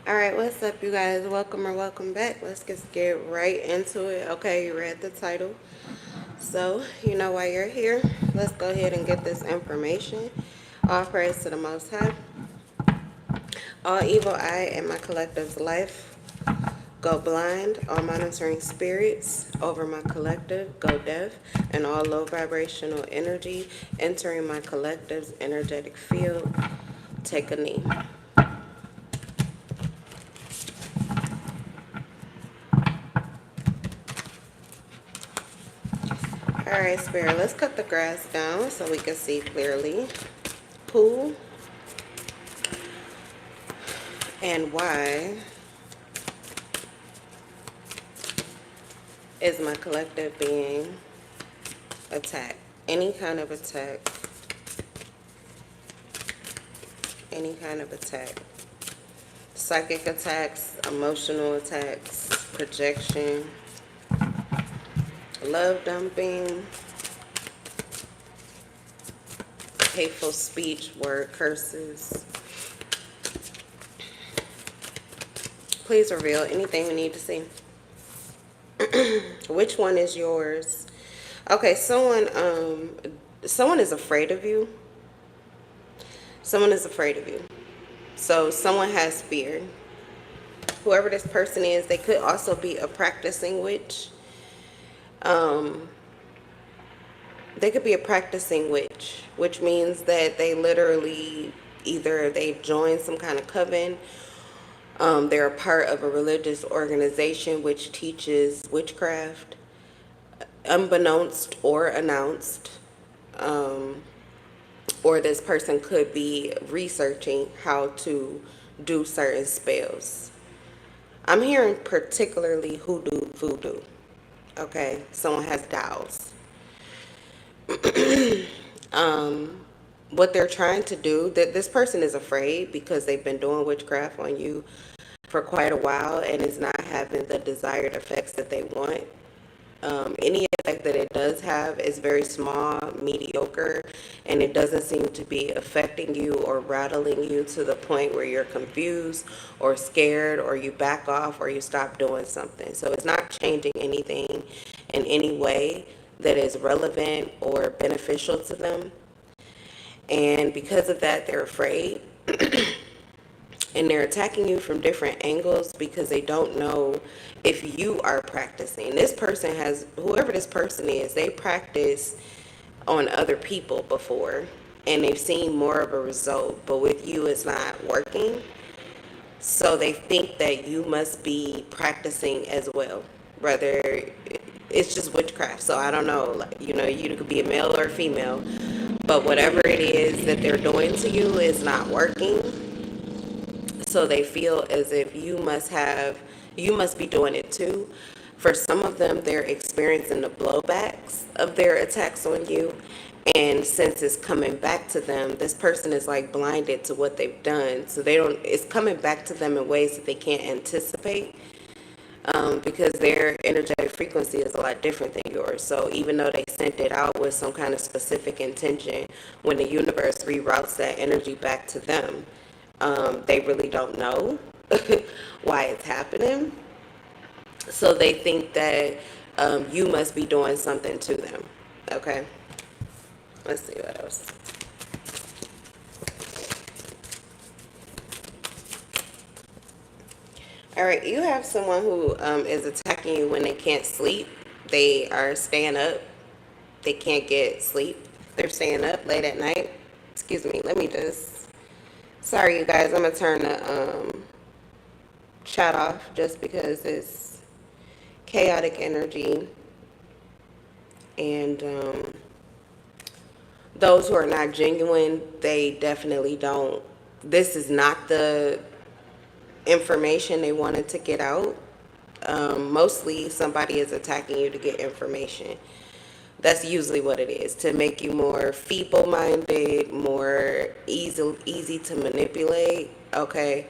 All right, what's up, you guys? Welcome or welcome back. Let's just get right into it. Okay, you read the title. So, you know why you're here. Let's go ahead and get this information. All praise to the Most High. All evil eye in my collective's life go blind. All monitoring spirits over my collective go deaf. And all low vibrational energy entering my collective's energetic field take a knee. All right, Spirit, let's cut the grass down so we can see clearly. Who and why is my collective being attacked? Any kind of attack. Any kind of attack. Psychic attacks, emotional attacks, projection, love dumping, hateful speech, word curses. Please reveal anything we need to see. Which one is yours? Okay, someone is afraid of you. Someone is afraid of you. So someone has fear. Whoever this person is, they could also be a practicing witch. They could be a practicing witch, which means that they literally either they've joined some kind of coven, they're a part of a religious organization which teaches witchcraft, unbeknownst or announced, or this person could be researching how to do certain spells. I'm hearing particularly hoodoo, voodoo. Okay, someone has dowels. What they're trying to do, that this person is afraid because they've been doing witchcraft on you for quite a while and it's not having the desired effects that they want. Any effect that it does have is very small, mediocre, and it doesn't seem to be affecting you or rattling you to the point where you're confused or scared or you back off or you stop doing something. So it's not changing anything in any way that is relevant or beneficial to them. And because of that, they're afraid. And they're attacking you from different angles because they don't know if you are practicing. This person has, whoever this person is, they practice on other people before and they've seen more of a result, but with you it's not working. So they think that you must be practicing as well. Whether it's just witchcraft. So I don't know, like, you could be a male or a female, but whatever it is that they're doing to you is not working. So they feel as if you must be doing it too. For some of them, they're experiencing the blowbacks of their attacks on you. And since it's coming back to them, this person is like blinded to what they've done. So it's coming back to them in ways that they can't anticipate. Because their energetic frequency is a lot different than yours. So even though they sent it out with some kind of specific intention, when the universe reroutes that energy back to them, they really don't know why it's happening. So they think that you must be doing something to them. Okay, let's see what else. All right, you have someone who is attacking you when they can't sleep. They are staying up. They can't get sleep. They're staying up late at night. Excuse me, let me just... Sorry, you guys, I'm going to turn the chat off just because it's chaotic energy. And those who are not genuine, they definitely don't... This is not the information they wanted to get out. Mostly somebody is attacking you to get information. That's usually what it is, to make you more feeble-minded, more easy to manipulate, okay?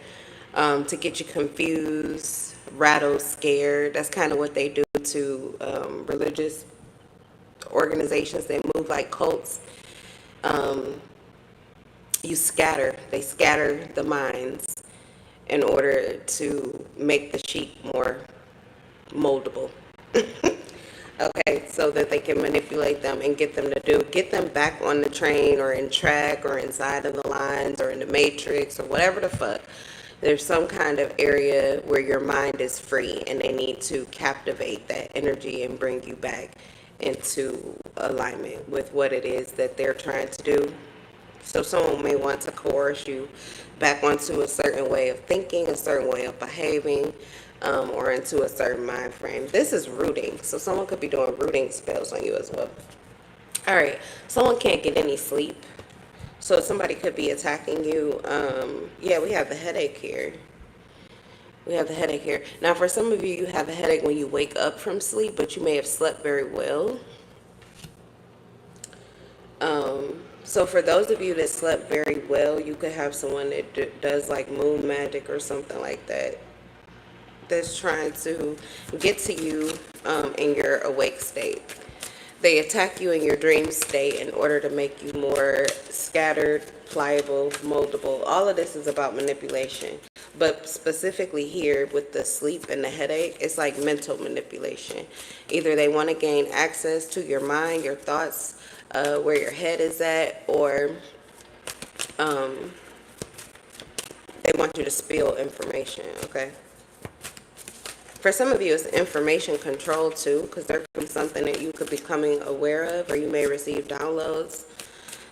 To get you confused, rattled, scared. That's kind of what they do to religious organizations. They move like cults. They scatter the minds. in order to make the sheet more moldable. Okay, so that they can manipulate them and get them back on the train or in track or inside of the lines or in the matrix or whatever the fuck. There's some kind of area where your mind is free and they need to captivate that energy and bring you back into alignment with what it is that they're trying to do. So someone may want to coerce you back onto a certain way of thinking, a certain way of behaving, or into a certain mind frame. This is rooting. So someone could be doing rooting spells on you as well. All right. Someone can't get any sleep. So somebody could be attacking you. Yeah, we have the headache here. We have the headache here. Now, for some of you, you have a headache when you wake up from sleep, but you may have slept very well. So for those of you that slept very well, you could have someone that does like moon magic or something like that, that's trying to get to you in your awake state. They attack you in your dream state in order to make you more scattered, pliable, moldable. All of this is about manipulation. But specifically here with the sleep and the headache, it's like mental manipulation. Either they want to gain access to your mind, your thoughts, where your head is at, or they want you to spill information, okay? For some of you, it's information control too, because there could be something that you could be becoming aware of, or you may receive downloads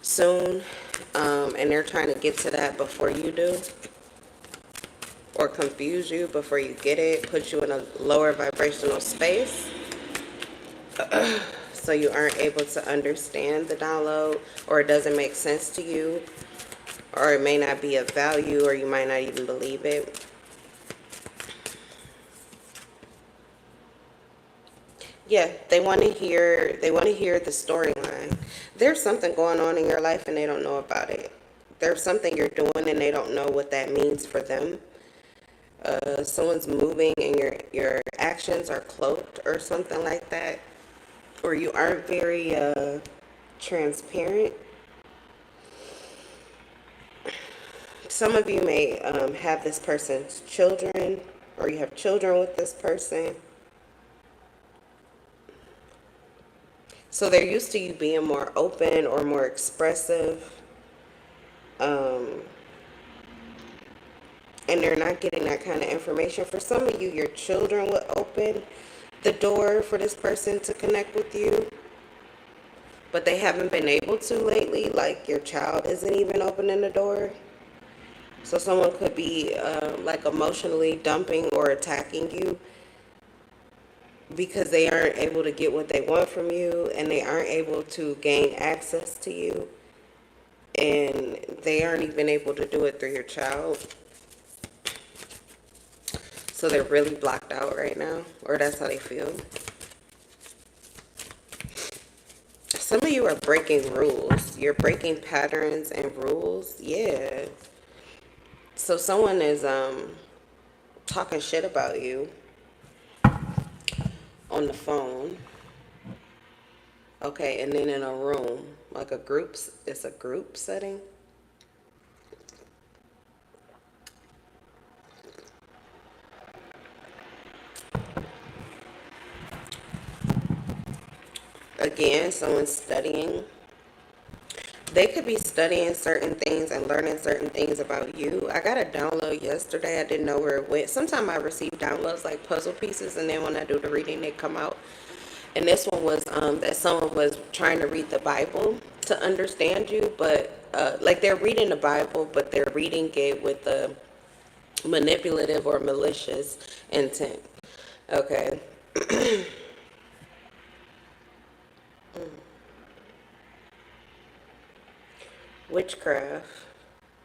soon, and they're trying to get to that before you do, or confuse you before you get it, put you in a lower vibrational space, so you aren't able to understand the download, or it doesn't make sense to you, or it may not be of value, or you might not even believe it. Yeah, they want to hear the storyline. There's something going on in your life and they don't know about it. There's something you're doing and they don't know what that means for them. Someone's moving and your actions are cloaked or something like that. Or you aren't very transparent. Some of you may have this person's children, or you have children with this person. So they're used to you being more open or more expressive. And they're not getting that kind of information. For some of you, your children will open the door for this person to connect with you, but they haven't been able to lately. Like your child isn't even opening the door. So someone could be like emotionally dumping or attacking you because they aren't able to get what they want from you, and they aren't able to gain access to you, and they aren't even able to do it through your child. So they're really blocked out right now, or that's how they feel. Some of you are breaking rules. You're breaking patterns and rules. Yeah. So someone is talking shit about you on the phone. Okay, and then in a room, like it's a group setting. Again, someone's studying. They could be studying certain things and learning certain things about you. I got a download yesterday. I didn't know where it went. Sometimes I receive downloads like puzzle pieces, and then when I do the reading, they come out. And this one was that someone was trying to read the Bible to understand you, but like they're reading the Bible, but they're reading it with a manipulative or malicious intent. Okay. Witchcraft.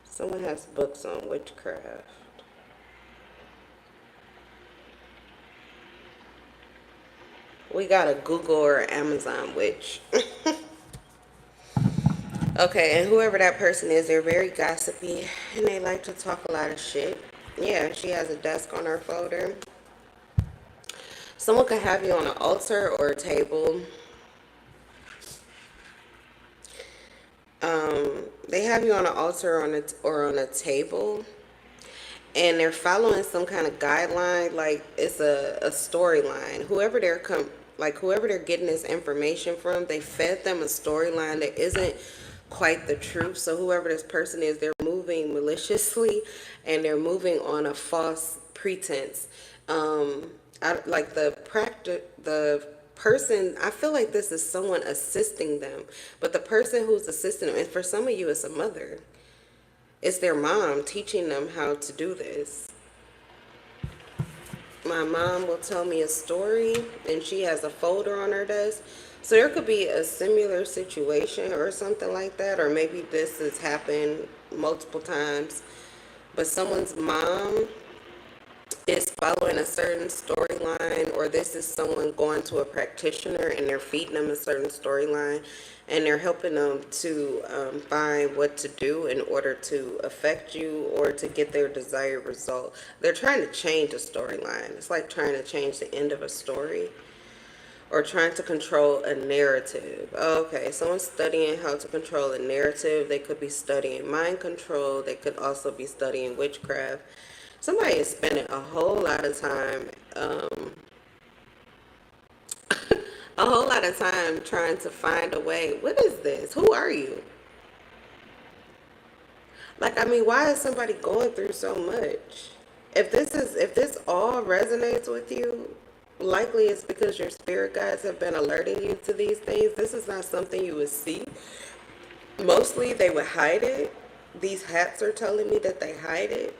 Someone has books on witchcraft. We got a Google or Amazon witch. Okay, and whoever that person is, they're very gossipy and they like to talk a lot of shit. Yeah, she has a desk on her folder. Someone could have you on an altar or a table. They have you on an altar or on a table, and they're following some kind of guideline, like it's a storyline. Whoever they're getting this information from, they fed them a storyline that isn't quite the truth. So whoever this person is, they're moving maliciously, and they're moving on a false pretense. Like the person, I feel like this is someone assisting them, but the person who's assisting them, and for some of you, it's a mother. It's their mom teaching them how to do this. My mom will tell me a story, and she has a folder on her desk. So there could be a similar situation or something like that, or maybe this has happened multiple times. But someone's mom is following a certain storyline, or this is someone going to a practitioner and they're feeding them a certain storyline, and they're helping them to find what to do in order to affect you or to get their desired result. They're trying to change a storyline. It's like trying to change the end of a story, or trying to control a narrative. Okay, someone's studying how to control a narrative. They could be studying mind control. They could also be studying witchcraft. Somebody is spending a whole lot of time, a whole lot of time trying to find a way. What is this? Who are you? Like, I mean, why is somebody going through so much? If this all resonates with you, likely it's because your spirit guides have been alerting you to these things. This is not something you would see. Mostly they would hide it. These hats are telling me that they hide it.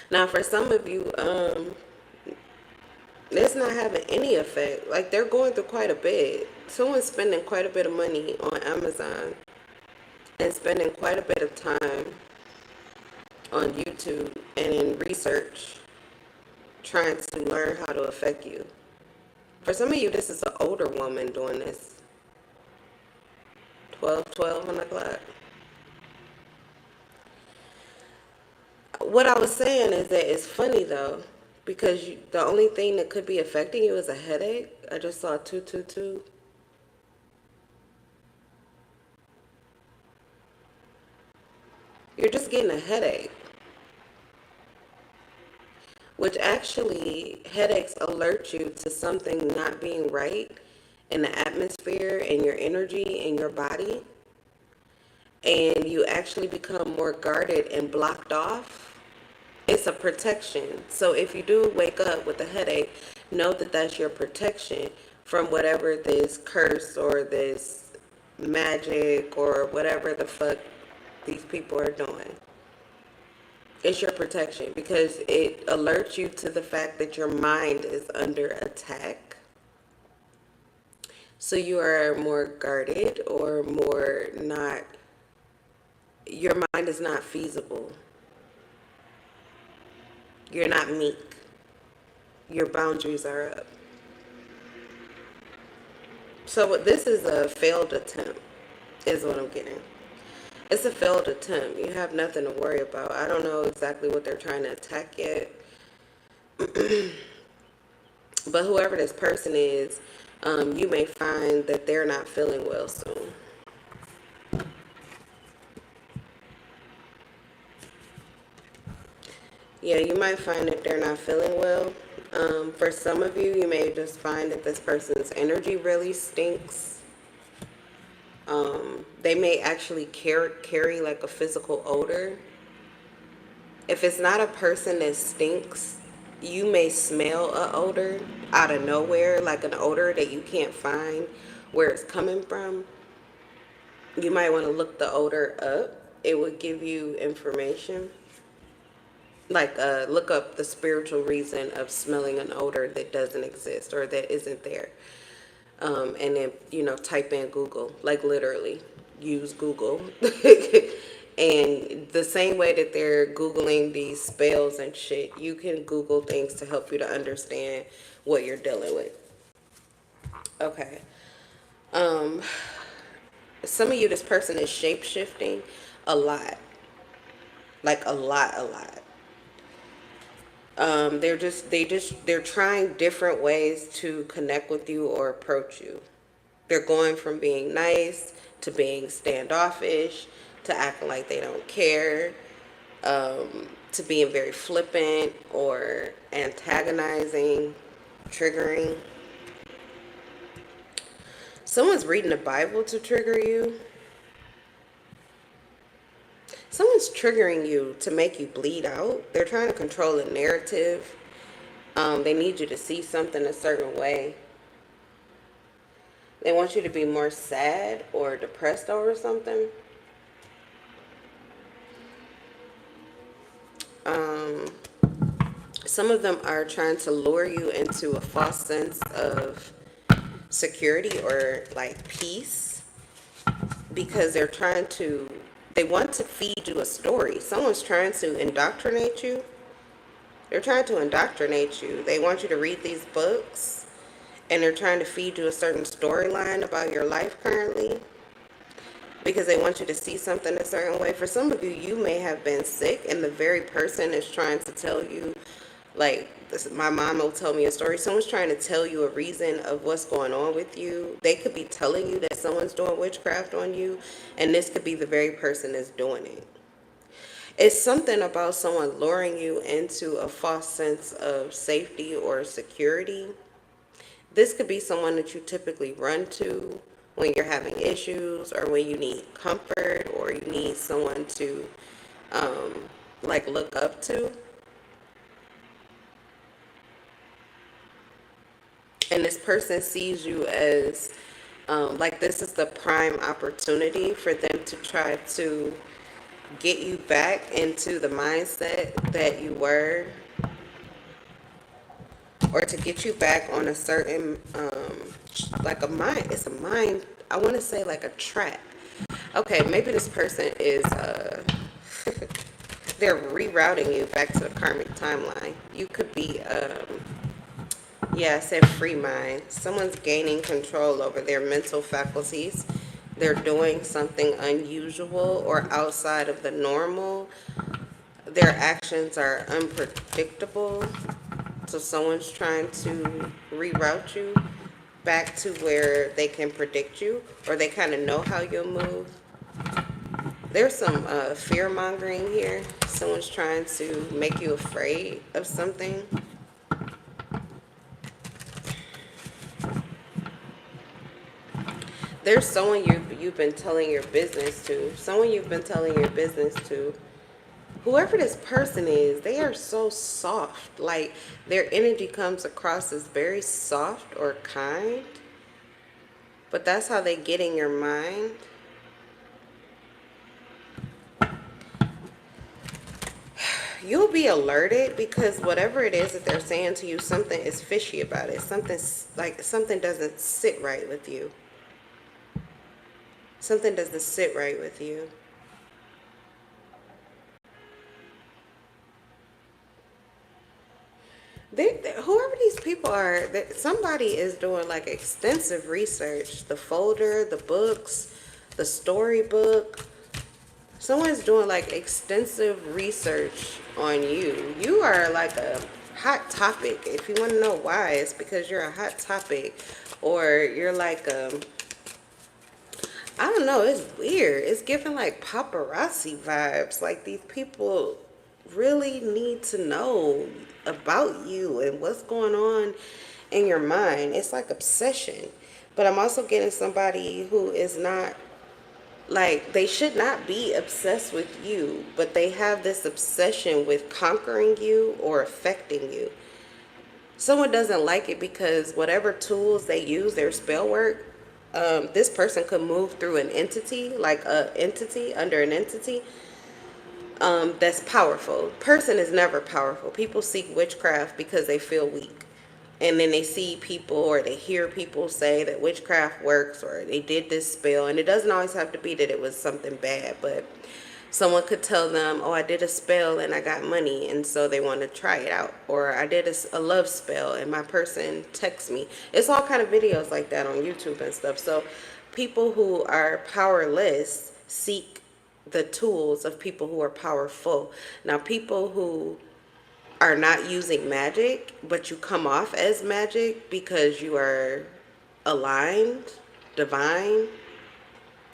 Now, for some of you, it's not having any effect. Like, they're going through quite a bit. Someone's spending quite a bit of money on Amazon and spending quite a bit of time on YouTube and in research trying to learn how to affect you. For some of you, this is an older woman doing this. 12 on the clock. What I was saying is that it's funny though, because the only thing that could be affecting you is a headache. I just saw 222. You're just getting a headache. Which actually, headaches alert you to something not being right in the atmosphere and your energy and your body. And you actually become more guarded and blocked off. It's a protection. So if you do wake up with a headache, know that that's your protection from whatever this curse or this magic or whatever the fuck these people are doing. It's your protection because it alerts you to the fact that your mind is under attack. So you are more guarded or more not, your mind is not feasible. You're not meek. Your boundaries are up. So this is a failed attempt, is what I'm getting. It's a failed attempt. You have nothing to worry about. I don't know exactly what they're trying to attack yet. But whoever this person is, you may find that they're not feeling well soon. Yeah, you might find that they're not feeling well. For some of you, you may just find that this person's energy really stinks. They may actually carry like a physical odor. If it's not a person that stinks, you may smell an odor out of nowhere, like an odor that you can't find where it's coming from. You might want to look the odor up. It would give you information. Like look up the spiritual reason of smelling an odor that doesn't exist or that isn't there. And then, type in Google, like literally use Google. And the same way that they're Googling these spells and shit, you can Google things to help you to understand what you're dealing with. Okay. Some of you, this person is shape-shifting a lot. Like a lot. They're trying different ways to connect with you or approach you. They're going from being nice to being standoffish to acting like they don't care. to being very flippant or antagonizing, triggering. Someone's reading the Bible to trigger you. Someone's triggering you to make you bleed out. They're trying to control a narrative. They need you to see something a certain way. They want you to be more sad or depressed over something. Some of them are trying to lure you into a false sense of security or like peace, because they want to feed you a story. Someone's trying to indoctrinate you. They're trying to indoctrinate you. They want you to read these books, and they're trying to feed you a certain storyline about your life currently, because they want you to see something a certain way. For some of you, you may have been sick, and the very person is trying to tell you, like, my mom will tell me a story. Someone's trying to tell you a reason of what's going on with you. They could be telling you that someone's doing witchcraft on you, and this could be the very person that's doing it. It's something about someone luring you into a false sense of safety or security. This could be someone that you typically run to when you're having issues, or when you need comfort, or you need someone to like look up to. And this person sees you as like this is the prime opportunity for them to try to get you back into the mindset that you were, or to get you back on a certain like a mind. It's a mind, I want to say, like a trap. Okay, maybe this person is they're rerouting you back to the karmic timeline. You could be yeah, I said free mind. Someone's gaining control over their mental faculties. They're doing something unusual or outside of the normal. Their actions are unpredictable. So someone's trying to reroute you back to where they can predict you, or they kind of know how you'll move. There's some fear mongering here. Someone's trying to make you afraid of something. There's someone you've been telling your business to. Someone you've been telling your business to. Whoever this person is, they are so soft. Like, their energy comes across as very soft or kind. But that's how they get in your mind. You'll be alerted, because whatever it is that they're saying to you, something is fishy about it. Something doesn't sit right with you. Something doesn't sit right with you. Whoever these people are, somebody is doing like extensive research. The folder, the books, the storybook. Someone's doing like extensive research on you. You are like a hot topic. If you want to know why, it's because you're a hot topic, or you're like I don't know, it's weird. It's giving like paparazzi vibes. Like, these people really need to know about you and what's going on in your mind. It's like obsession. But I'm also getting somebody who is not, like, they should not be obsessed with you, but they have this obsession with conquering you or affecting you. Someone doesn't like it because whatever tools they use, their spell work, this person could move through an entity, like a entity under an entity that's powerful. Person is never powerful. People seek witchcraft because they feel weak. And then they see people, or they hear people say that witchcraft works, or they did this spell. And it doesn't always have to be that it was something bad, but someone could tell them, oh, I did a spell and I got money, and so they want to try it out. Or I did a love spell and my person texts me. It's all kind of videos like that on YouTube and stuff. So people who are powerless seek the tools of people who are powerful. Now, people who are not using magic, but you come off as magic because you are aligned, divine,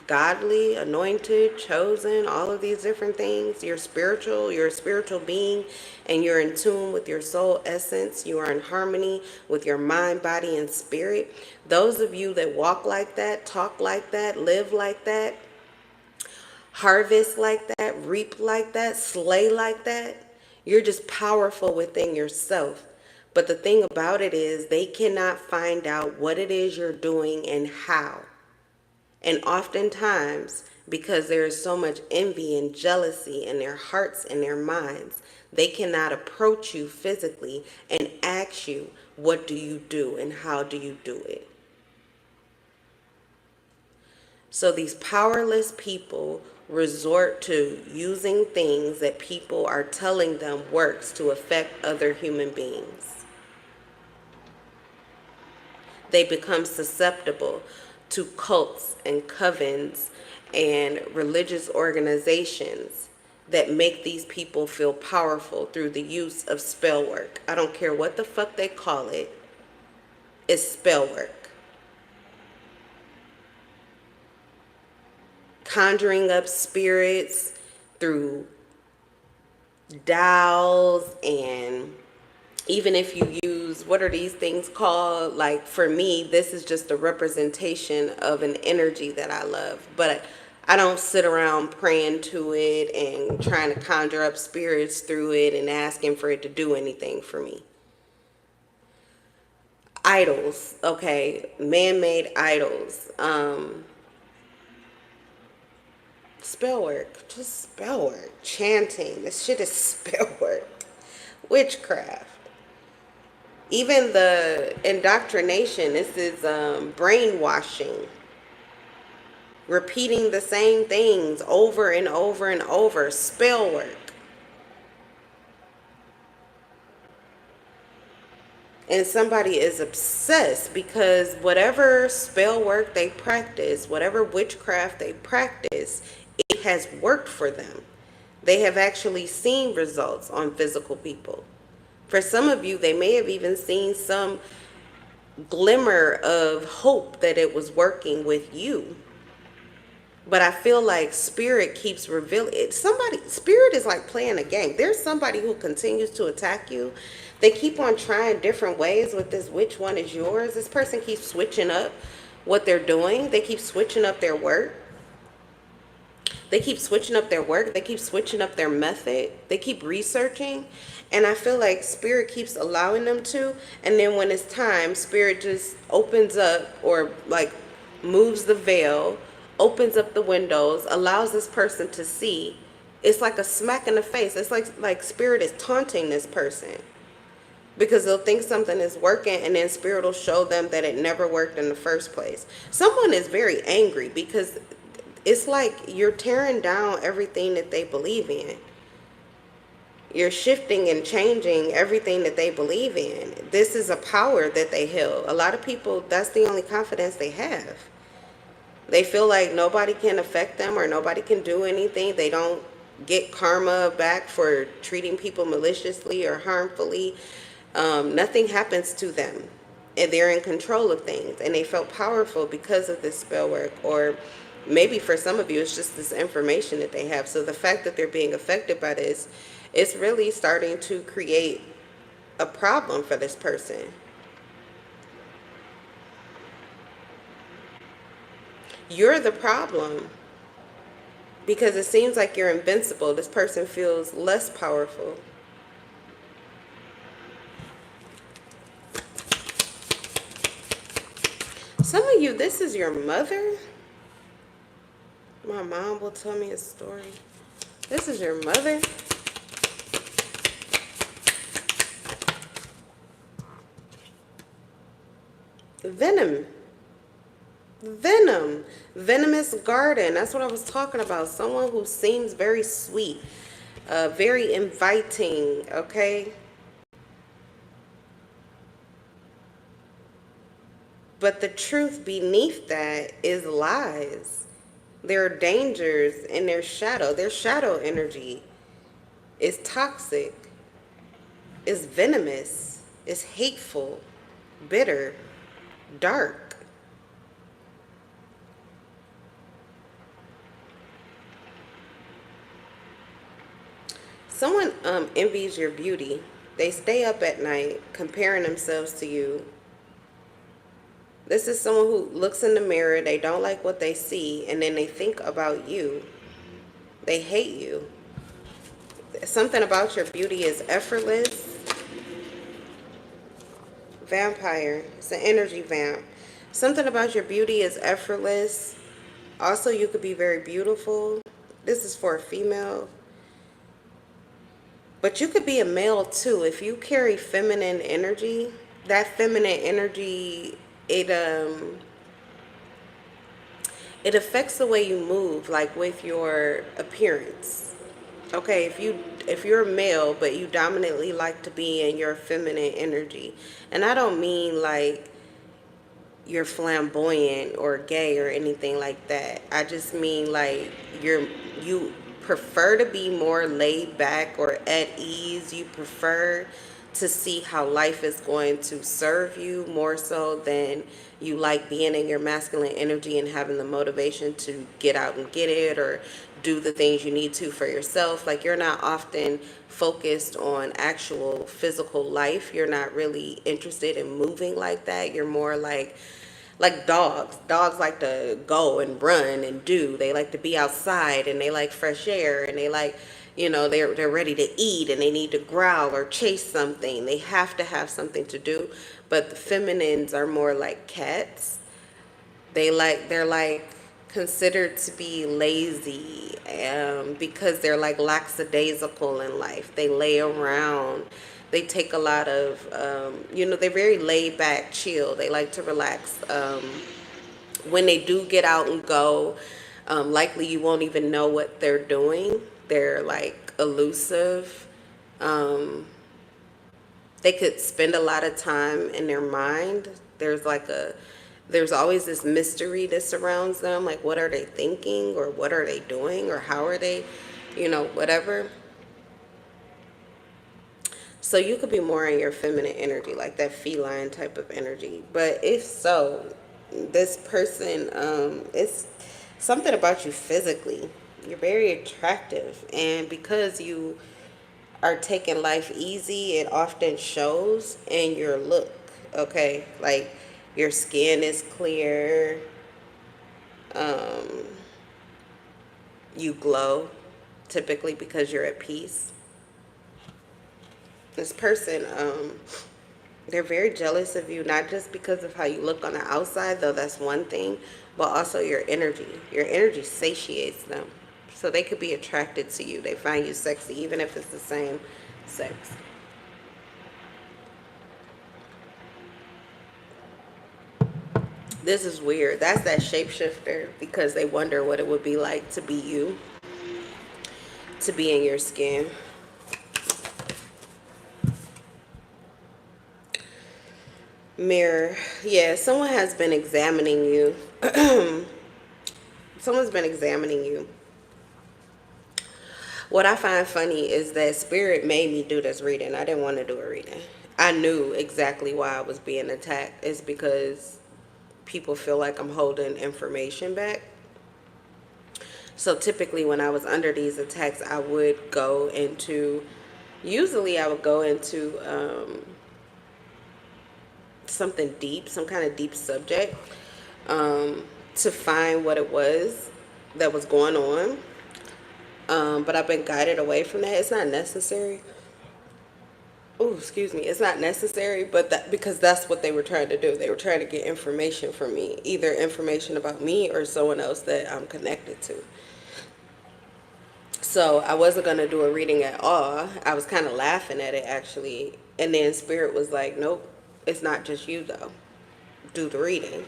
godly, anointed, chosen, all of these different things. You're spiritual, you're a spiritual being, and you're in tune with your soul essence. You are in harmony with your mind, body, and spirit. Those of you that walk like that, talk like that, live like that, harvest like that, reap like that, slay like that, you're just powerful within yourself. But the thing about it is, they cannot find out what it is you're doing and how. And oftentimes, because there is so much envy and jealousy in their hearts and their minds, they cannot approach you physically and ask you, what do you do and how do you do it? So these powerless people resort to using things that people are telling them works to affect other human beings. They become susceptible to cults and covens and religious organizations that make these people feel powerful through the use of spell work. I don't care what the fuck they call it. It's spell work. Conjuring up spirits through dolls, and even if you use, what are these things called? Like, for me, this is just a representation of an energy that I love. But I don't sit around praying to it and trying to conjure up spirits through it and asking for it to do anything for me. Idols, okay, man-made idols. Spell work, just spell work. Chanting, this shit is spell work. Witchcraft. Even the indoctrination, this is brainwashing. Repeating the same things over and over and over. Spell work. And somebody is obsessed because whatever spell work they practice, whatever witchcraft they practice, it has worked for them. They have actually seen results on physical people. For some of you, they may have even seen some glimmer of hope that it was working with you. But I feel like spirit keeps revealing it. Spirit is like playing a game. There's somebody who continues to attack you. They keep on trying different ways with this, which one is yours. This person keeps switching up what they're doing. They keep switching up their work. They keep switching up their work. They keep switching up their method. They keep researching. And I feel like spirit keeps allowing them to. And then when it's time, spirit just opens up, or like moves the veil, opens up the windows, allows this person to see. It's like a smack in the face. It's like spirit is taunting this person. Because they'll think something is working, and then spirit will show them that it never worked in the first place. Someone is very angry because it's like you're tearing down everything that they believe in. You're shifting and changing everything that they believe in. This is a power that they held. A lot of people, that's the only confidence they have. They feel like nobody can affect them or nobody can do anything. They don't get karma back for treating people maliciously or harmfully. Nothing happens to them. And they're in control of things. And they felt powerful because of this spell work. Or maybe for some of you, it's just this information that they have. So the fact that they're being affected by this, it's really starting to create a problem for this person. You're the problem because it seems like you're invincible. This person feels less powerful. Some of you, this is your mother. My mom will tell me a story. This is your mother. Venom. Venomous garden. That's what I was talking about. Someone who seems very sweet, very inviting, okay? But the truth beneath that is lies. There are dangers in their shadow. Their shadow energy is toxic, is venomous, is hateful, bitter, dark. Someone envies your beauty. They stay up at night comparing themselves to you. This is someone who looks in the mirror, they don't like what they see, and then they think about you. They hate you. Something about your beauty is effortless. Vampire. It's an energy vamp. Something about your beauty is effortless. Also, you could be very beautiful. This is for a female. But you could be a male too. If you carry feminine energy, that feminine energy, it affects the way you move, like with your appearance. Okay, if you're a male but you dominantly like to be in your feminine energy, and I don't mean like you're flamboyant or gay or anything like that. I just mean like you prefer to be more laid back or at ease. You prefer to see how life is going to serve you more so than you like being in your masculine energy and having the motivation to get out and get it or do the things you need to for yourself. Like, you're not often focused on actual physical life. You're not really interested in moving like that. You're more like dogs. Dogs like to go and run and do. They like to be outside and they like fresh air and they like, they're ready to eat and they need to growl or chase something. They have to have something to do. But the feminines are more like cats. They're like considered to be lazy, because they're like lackadaisical in life. They lay around. They take a lot of, they're very laid back, chill. They like to relax. When they do get out and go, likely you won't even know what they're doing. They're like elusive. They could spend a lot of time in their mind. There's always this mystery that surrounds them. Like, what are they thinking, or what are they doing, or how are they, whatever. So you could be more in your feminine energy, like that feline type of energy. But if so, this person, it's something about you physically. You're very attractive. And because you are taking life easy, it often shows in your look. Okay? Like, your skin is clear. You glow, typically because you're at peace. This person, they're very jealous of you, not just because of how you look on the outside, though that's one thing, but also your energy. Your energy satiates them. So they could be attracted to you. They find you sexy, even if it's the same sex. This is weird. That's that shapeshifter, because they wonder what it would be like to be you, to be in your skin. Mirror. Yeah, someone has been examining you. Someone's been examining you. What I find funny is that Spirit made me do this reading. I didn't want to do a reading. I knew exactly why I was being attacked. It's because people feel like I'm holding information back. So typically when I was under these attacks, I would go into, usually I would go into something deep, some kind of deep subject, to find what it was that was going on. But I've been guided away from that. It's not necessary. Oh, excuse me. It's not necessary, but because that's what they were trying to do. They were trying to get information from me, either information about me or someone else that I'm connected to. So I wasn't going to do a reading at all. I was kind of laughing at it, actually. And then Spirit was like, nope, it's not just you, though. Do the reading.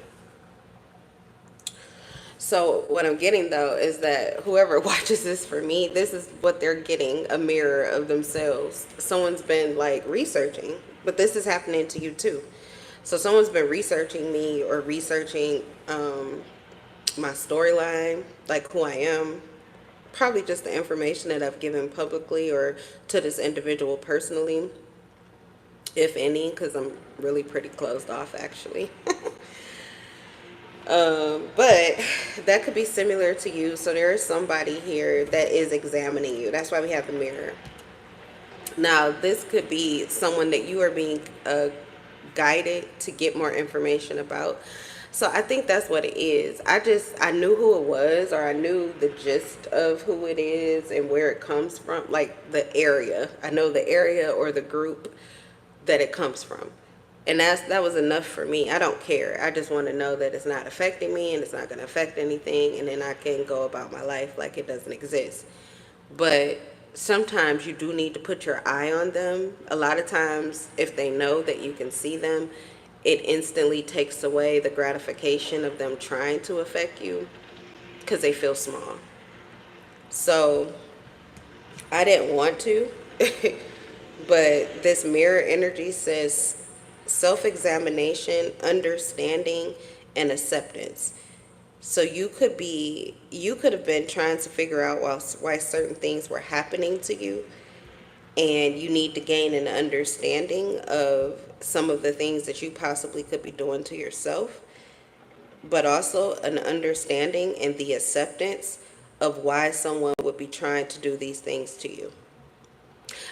So what I'm getting, though, is that whoever watches this for me, this is what they're getting, a mirror of themselves. Someone's been, like, researching, but this is happening to you, too. So someone's been researching me or researching my storyline, like who I am. Probably just the information that I've given publicly or to this individual personally, if any, because I'm really pretty closed off, actually. But that could be similar to you. So there is somebody here that is examining you. That's why we have the mirror. Now, this could be someone that you are being guided to get more information about. So I think that's what it is. I knew who it was, or I knew the gist of who it is and where it comes from, like the area. I know the area or the group that it comes from. And that was enough for me. I don't care. I just want to know that it's not affecting me and it's not going to affect anything, and then I can go about my life like it doesn't exist. But sometimes you do need to put your eye on them. A lot of times, if they know that you can see them, it instantly takes away the gratification of them trying to affect you because they feel small. So I didn't want to, but this mirror energy says self-examination, understanding, and acceptance. So you could have been trying to figure out why certain things were happening to you, and you need to gain an understanding of some of the things that you possibly could be doing to yourself, but also an understanding and the acceptance of why someone would be trying to do these things to you.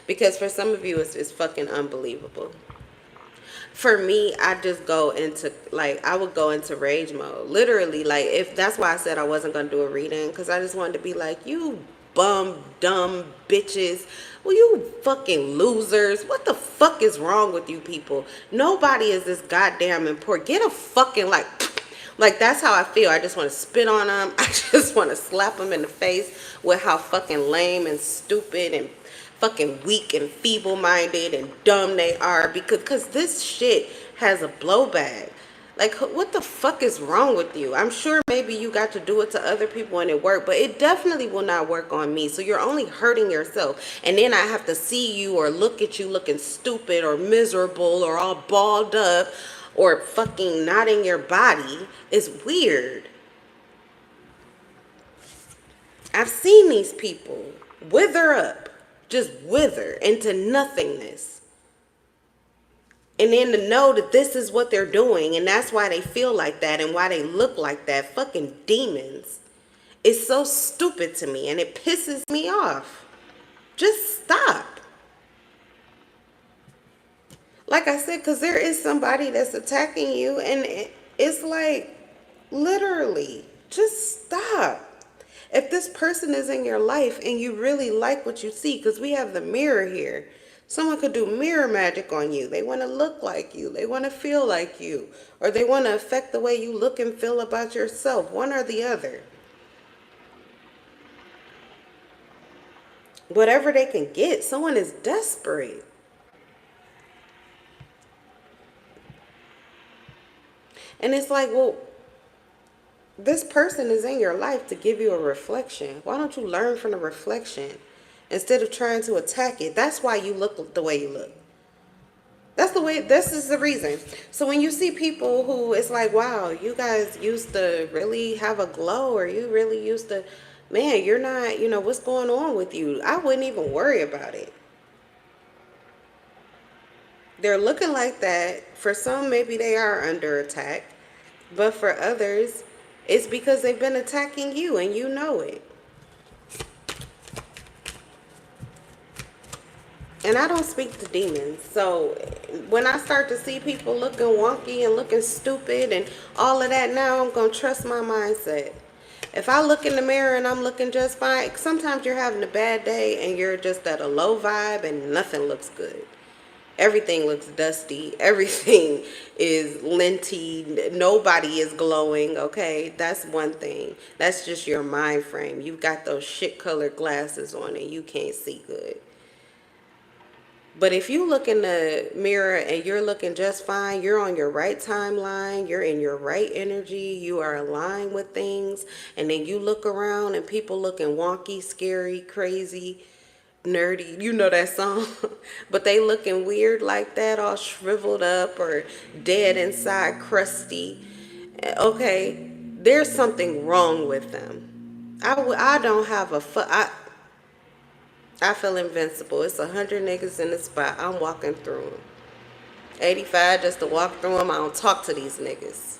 Because for some of you, it's fucking unbelievable. For me, I just go into, like, I would go into rage mode. Literally, like, if that's why I said I wasn't going to do a reading, because I just wanted to be like, you bum, dumb bitches. Well, you fucking losers. What the fuck is wrong with you people? Nobody is this goddamn important. Get a fucking, like, that's how I feel. I just want to spit on them. I just want to slap them in the face with how fucking lame and stupid and fucking weak and feeble-minded and dumb they are, because this shit has a blowback. Like, what the fuck is wrong with you? I'm sure maybe you got to do it to other people and it worked, but it definitely will not work on me. So you're only hurting yourself. And then I have to see you or look at you looking stupid or miserable or all balled up or fucking not in your body. Is weird. I've seen these people wither up, just wither into nothingness. And then to know that this is what they're doing, and that's why they feel like that and why they look like that, fucking demons, is so stupid to me, and it pisses me off. Just stop. Like I said, because there is somebody that's attacking you, and it's like, literally, just stop. If this person is in your life and you really like what you see, because we have the mirror here, someone could do mirror magic on you. They want to look like you. They want to feel like you. Or they want to affect the way you look and feel about yourself. One or the other. Whatever they can get. Someone is desperate. And it's like, well, this person is in your life to give you a reflection. Why don't you learn from the reflection instead of trying to attack it? That's why you look the way you look. That's the way, this is the reason. So when you see people who, it's like, wow, you guys used to really have a glow, or you really used to, man, you're not, what's going on with you? I wouldn't even worry about it. They're looking like that. For some, maybe they are under attack. But for others, it's because they've been attacking you and you know it. And I don't speak to demons. So when I start to see people looking wonky and looking stupid and all of that, now I'm going to trust my mindset. If I look in the mirror and I'm looking just fine, sometimes you're having a bad day and you're just at a low vibe and nothing looks good. Everything looks dusty. Everything is linty. Nobody is glowing, okay? That's one thing. That's just your mind frame. You've got those shit colored glasses on and you can't see good. But if you look in the mirror and you're looking just fine, you're on your right timeline, you're in your right energy, you are aligned with things, and then you look around and people looking wonky, scary, crazy, nerdy, you know that song, but they looking weird like that, all shriveled up or dead inside, crusty. Okay, there's something wrong with them. I don't have I feel invincible. It's 100 niggas in the spot. I'm walking through them. 85 just to walk through them. I don't talk to these niggas.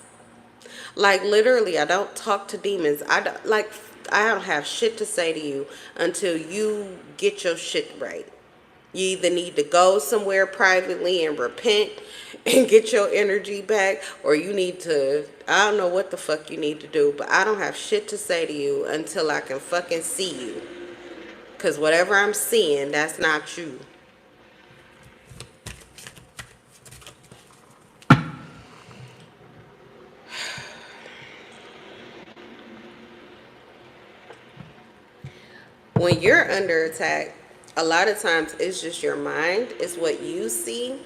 Like, literally, I don't talk to demons. I don't have shit to say to you until you get your shit right. You either need to go somewhere privately and repent and get your energy back, or you need to, I don't know what the fuck you need to do, but I don't have shit to say to you until I can fucking see you. Because whatever I'm seeing, that's not you. When you're under attack, a lot of times it's just your mind, it's what you see.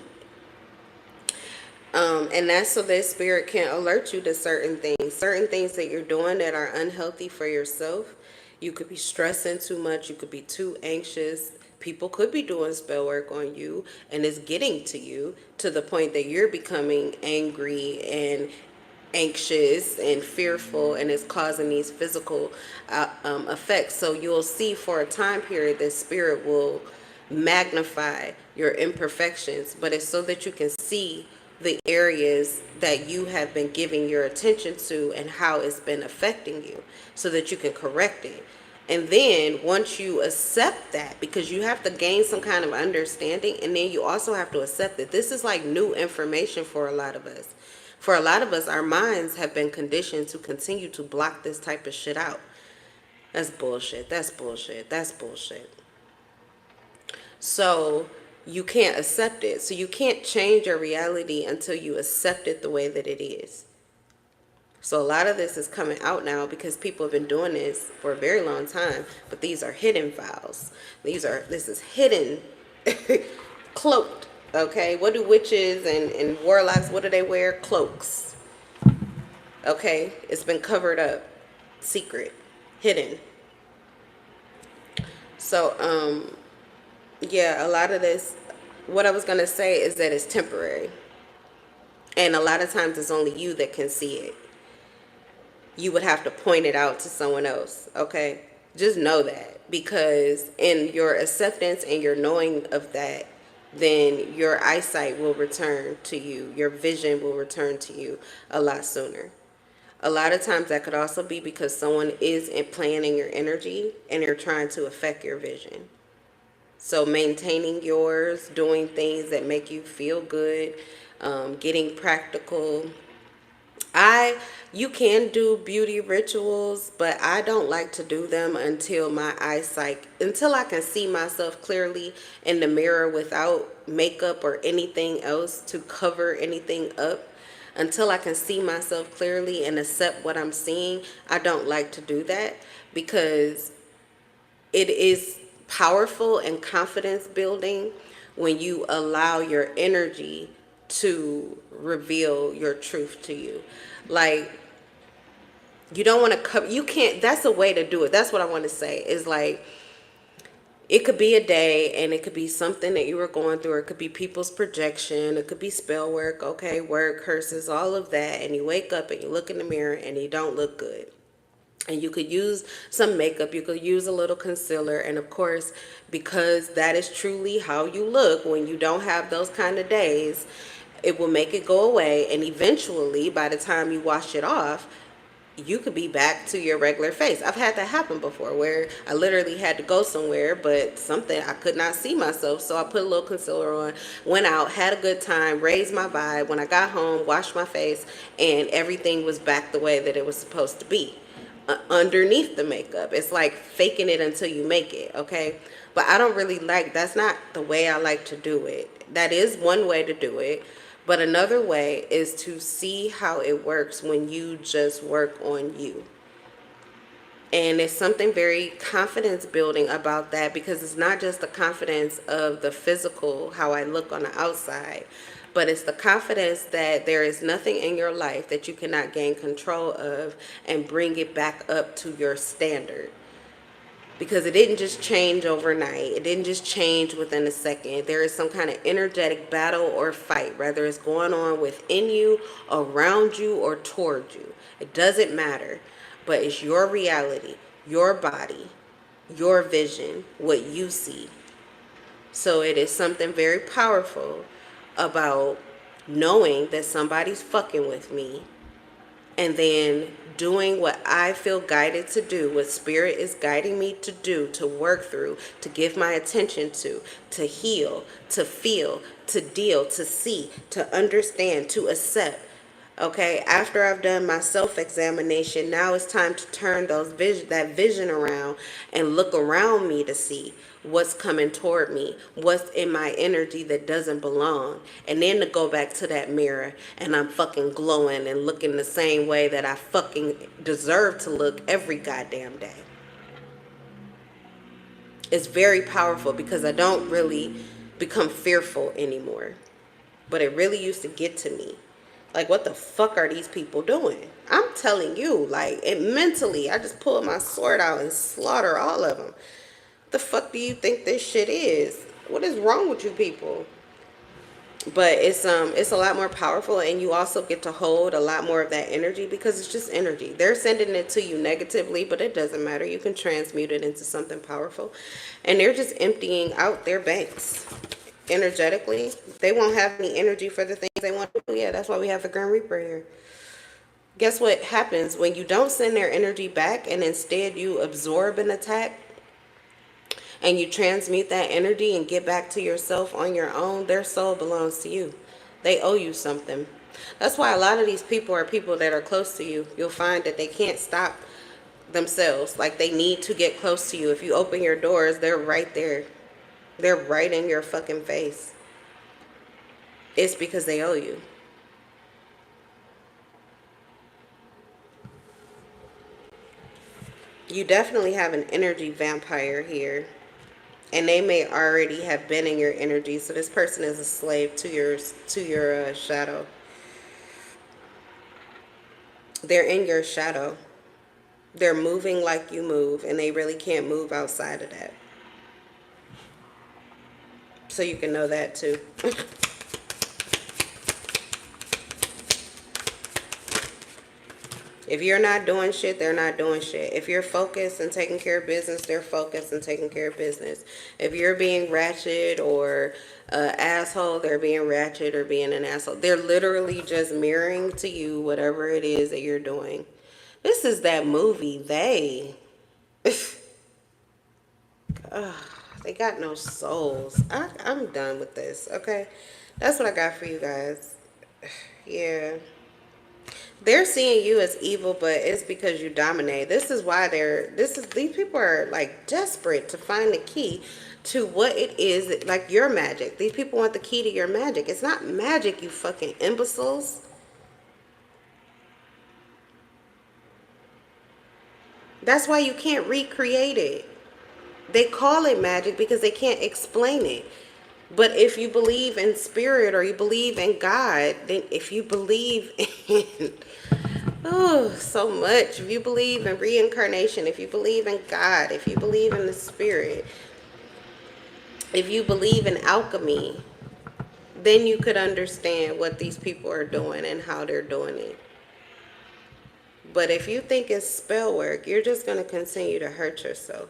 And that's so that spirit can alert you to certain things that you're doing that are unhealthy for yourself. You could be stressing too much. You could be too anxious. People could be doing spell work on you, and it's getting to you to the point that you're becoming angry and anxious and fearful, and it's causing these physical effects. So you'll see for a time period that spirit will magnify your imperfections, but it's so that you can see the areas that you have been giving your attention to and how it's been affecting you, so that you can correct it. And then once you accept that, because you have to gain some kind of understanding, and then you also have to accept that this is like new information for a lot of us. For a lot of us, our minds have been conditioned to continue to block this type of shit out. That's bullshit. That's bullshit. That's bullshit. So you can't accept it. So you can't change your reality until you accept it the way that it is. So a lot of this is coming out now because people have been doing this for a very long time, but these are hidden files. This is hidden, cloaked. Okay, what do witches and warlocks, what do they wear? Cloaks. Okay, it's been covered up, secret, hidden. So, yeah, a lot of this, what I was going to say is that it's temporary. And a lot of times it's only you that can see it. You would have to point it out to someone else, okay? Just know that, because in your acceptance and your knowing of that, then your eyesight will return to you. Your vision will return to you a lot sooner. A lot of times that could also be because someone is playing in your energy and they're trying to affect your vision. So maintaining yours, doing things that make you feel good, getting practical. You can do beauty rituals, but I don't like to do them until until I can see myself clearly in the mirror without makeup or anything else to cover anything up. Until I can see myself clearly and accept what I'm seeing, I don't like to do that, because it is powerful and confidence building when you allow your energy to reveal your truth to you. Like, you don't want to cover, you can't, that's a way to do it. That's what I want to say, is like, it could be a day and it could be something that you were going through. It could be people's projection. It could be spell work, okay, word curses, all of that. And you wake up and you look in the mirror and you don't look good. And you could use some makeup, you could use a little concealer, and of course, because that is truly how you look when you don't have those kind of days, it will make it go away, and eventually, by the time you wash it off, you could be back to your regular face. I've had that happen before, where I literally had to go somewhere, but something, I could not see myself, so I put a little concealer on, went out, had a good time, raised my vibe. When I got home, washed my face, and everything was back the way that it was supposed to be. Underneath the makeup, it's like faking it until you make it, okay? But I don't really like, that's not the way I like to do it. That is one way to do it, but another way is to see how it works when you just work on you. And it's something very confidence building about that, because it's not just the confidence of the physical, how I look on the outside, but it's the confidence that there is nothing in your life that you cannot gain control of and bring it back up to your standard. Because it didn't just change overnight. It didn't just change within a second. There is some kind of energetic battle or fight, whether it's going on within you, around you, or toward you. It doesn't matter. But it's your reality, your body, your vision, what you see. So it is something very powerful about knowing that somebody's fucking with me and then doing what I feel guided to do, what spirit is guiding me to do, to work through, to give my attention to heal, to feel, to deal, to see, to understand, to accept. Okay, after I've done my self-examination, now it's time to turn that vision around and look around me to see what's coming toward me, what's in my energy that doesn't belong, and then to go back to that mirror and I'm fucking glowing and looking the same way that I fucking deserve to look every goddamn day. It's very powerful because I don't really become fearful anymore, but it really used to get to me. Like, what the fuck are these people doing? I'm telling you, like, mentally, I just pull my sword out and slaughter all of them. The fuck do you think this shit is? What is wrong with you people? But it's a lot more powerful, and you also get to hold a lot more of that energy because it's just energy. They're sending it to you negatively, but it doesn't matter. You can transmute it into something powerful, and they're just emptying out their banks. Energetically, they won't have any energy for the things they want to do. Yeah, that's why we have the Grim Reaper here. Guess what happens when you don't send their energy back and instead you absorb an attack and you transmute that energy and get back to yourself on your own? Their soul belongs to you. They owe you something. That's why a lot of these people are people that are close to you. You'll find that they can't stop themselves. Like, they need to get close to you. If you open your doors, they're right there. They're right in your fucking face. It's because they owe you. You definitely have an energy vampire here. And they may already have been in your energy. So this person is a slave to your shadow. They're in your shadow. They're moving like you move, and they really can't move outside of that. So you can know that too. If you're not doing shit, they're not doing shit. If you're focused and taking care of business, they're focused and taking care of business. If you're being ratchet or asshole, they're being ratchet or being an asshole. They're literally just mirroring to you whatever it is that you're doing. This is that movie, They. They got no souls. I'm done with this, okay? That's what I got for you guys. Yeah. They're seeing you as evil, but it's because you dominate. This is why these people are like desperate to find the key to what it is, like your magic. These people want the key to your magic. It's not magic, you fucking imbeciles. That's why you can't recreate it. They call it magic because they can't explain it. But if you believe in spirit or you believe in God, then if you believe in, oh, so much. If you believe in reincarnation, if you believe in God, if you believe in the spirit, if you believe in alchemy, then you could understand what these people are doing and how they're doing it. But if you think it's spell work, you're just going to continue to hurt yourself.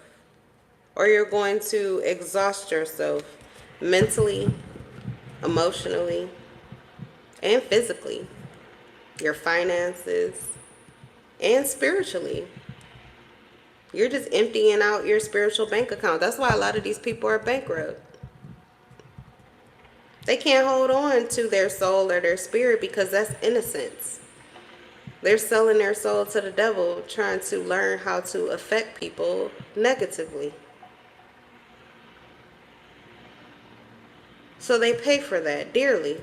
Or you're going to exhaust yourself mentally, emotionally, and physically. Your finances, and spiritually. You're just emptying out your spiritual bank account. That's why a lot of these people are bankrupt. They can't hold on to their soul or their spirit because that's innocence. They're selling their soul to the devil, trying to learn how to affect people negatively. So they pay for that dearly.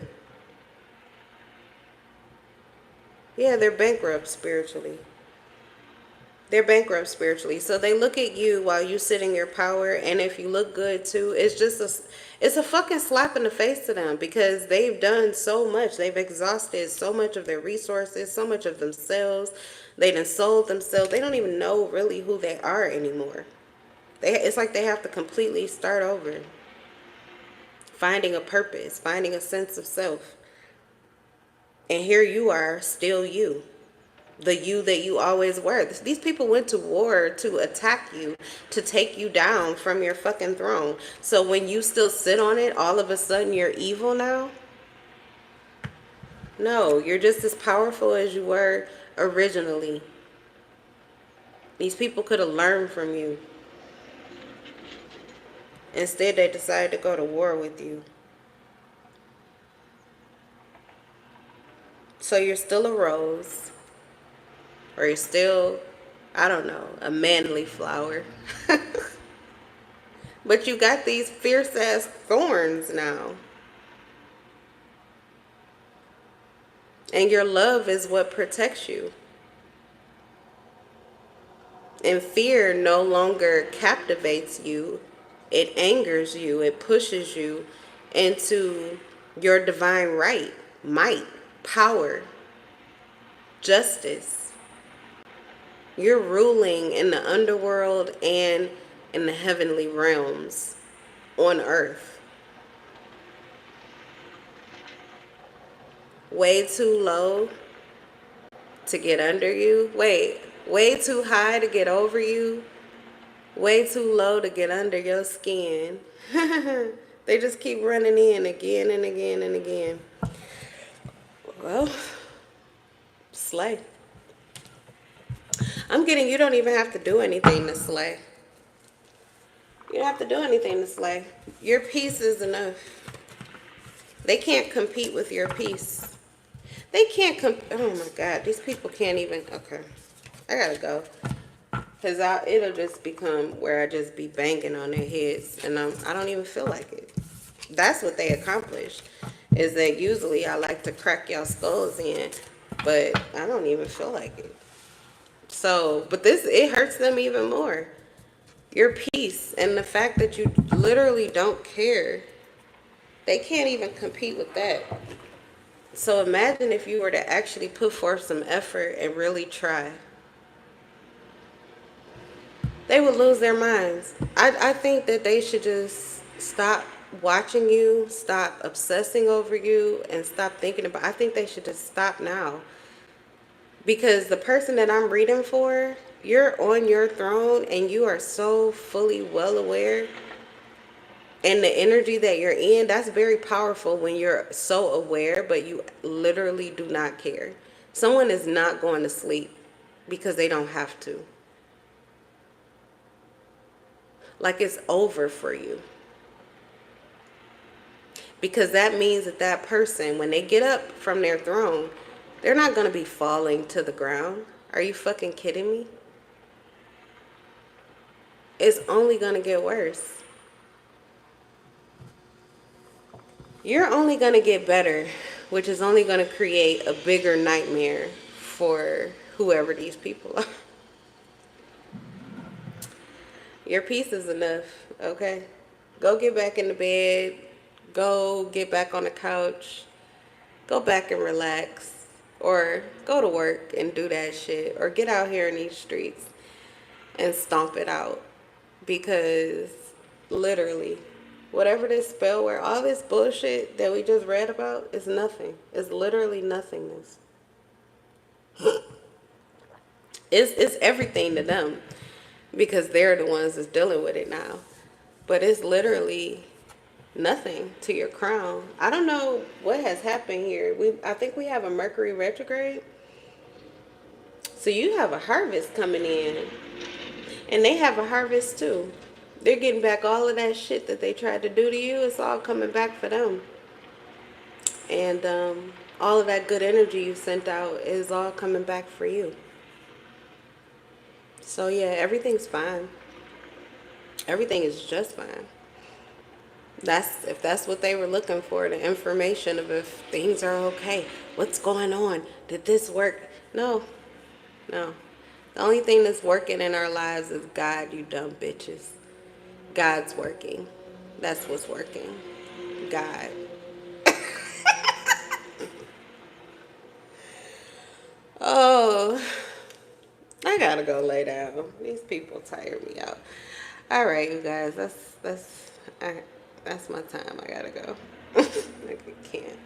Yeah, they're bankrupt spiritually. They're bankrupt spiritually. So they look at you while you sit in your power, and if you look good too, it's a fucking slap in the face to them because they've done so much. They've exhausted so much of their resources, so much of themselves. They done sold themselves. They don't even know really who they are anymore. It's like they have to completely start over. Finding a purpose, finding a sense of self. And here you are, still you. The you that you always were. These people went to war to attack you, to take you down from your fucking throne. So when you still sit on it, all of a sudden you're evil now? No, you're just as powerful as you were originally. These people could have learned from you. Instead, they decided to go to war with you. So you're still a rose, or you're still, I don't know, a manly flower. But you got these fierce ass thorns now. And your love is what protects you. And fear no longer captivates you. It angers you. It pushes you into your divine right, might, power, justice. You're ruling in the underworld and in the heavenly realms on earth. Way too low to get under you. Way too high to get over you. Way too low to get under your skin. They just keep running in again and again and again. Well, slay. I'm getting you don't even have to do anything to slay. You don't have to do anything to slay. Your peace is enough. They can't compete with your peace. They can't oh my God, these people can't even, okay. I gotta go. Because it'll just become where I just be banging on their heads. And I don't even feel like it. That's what they accomplish. Is that usually I like to crack y'all skulls in. But I don't even feel like it. So, but it hurts them even more. Your peace and the fact that you literally don't care. They can't even compete with that. So imagine if you were to actually put forth some effort and really try. They would lose their minds. I think that they should just stop watching you, stop obsessing over you, and stop thinking about. I think they should just stop now. Because the person that I'm reading for, you're on your throne and you are so fully well aware. And the energy that you're in, that's very powerful when you're so aware, but you literally do not care. Someone is not going to sleep because they don't have to. Like it's over for you. Because that means that that person, when they get up from their throne, they're not going to be falling to the ground. Are you fucking kidding me? It's only going to get worse. You're only going to get better, which is only going to create a bigger nightmare for whoever these people are. Your peace is enough, okay? Go get back in the bed. Go get back on the couch. Go back and relax. Or go to work and do that shit. Or get out here in these streets and stomp it out. Because literally, whatever this spell where all this bullshit that we just read about is nothing. It's literally nothingness. It's everything to them because they're the ones that's dealing with it now. But it's literally nothing to your crown. I don't know what has happened here. I think we have a Mercury retrograde. So you have a harvest coming in. And they have a harvest too. They're getting back all of that shit that they tried to do to you. It's all coming back for them. And all of that good energy you sent out is all coming back for you. So yeah, everything's fine. Everything is just fine. If that's what they were looking for, the information of if things are okay. What's going on? Did this work? No. The only thing that's working in our lives is God, you dumb bitches. God's working. That's what's working. God. Oh, I gotta go lay down. These people tire me out. All right, you guys. That's my time. I gotta go. I can't.